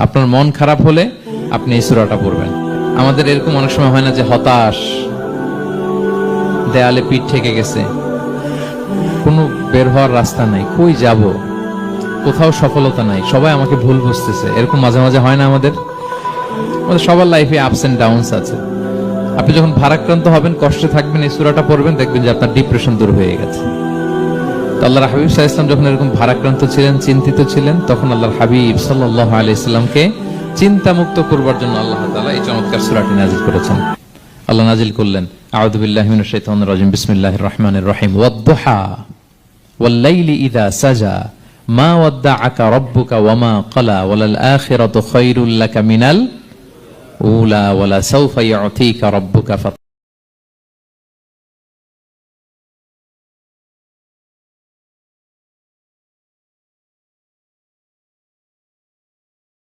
আপনার মন খারাপ হলে আপনি এই সূরাটা পড়বেন। আমাদের এরকম অনেক সময় হয় না যে হতাশ, দেয়ালে পিঠ ঠেকে গেছে, কোনো বের হওয়ার রাস্তা নাই, কই যাব, কোথাও সফলতা নাই, সবাই আমাকে ভুল বুঝতেছে, এরকম মাঝে মাঝে হয় না? আমাদের সবার লাইফে আপস এন্ড ডাউনস আছে। আপনি যখন ভারাক্রান্ত হবেন, কষ্টে থাকবেন, এই সূরাটা পড়বেন, দেখবেন যে আপনার ডিপ্রেশন দূর হয়ে গেছে। তো আল্লাহর হাবিব সাল্লাল্লাহু আলাইহি ওয়াসাল্লাম যখন এরকম ভারাক্রান্ত ছিলেন, চিন্তিত ছিলেন, তখন আল্লাহর হাবিব সাল্লাল্লাহু আলাইহি ওয়াসাল্লামকে চিন্তামুক্ত করবার জন্য আল্লাহ তাআলা এই চমৎকার সূরাটি নাযিল করেছেন। আল্লাহ নাযিল করলেন, আউযু বিল্লাহি মিনাশ শাইতানির রাজিম, বিসমিল্লাহির রহমানির রহিম, ওয়াদ-দুহা ওয়াল-লাইলি ইযা সাজা মা ওয়াদ্দাআকা রাব্বুকা ওয়া মা ক্বালা ওয়ালাল আখিরাতু খায়রুল লাকা মিনাল উলা ওয়ালা সাওফা ইউতিকা রাব্বুকা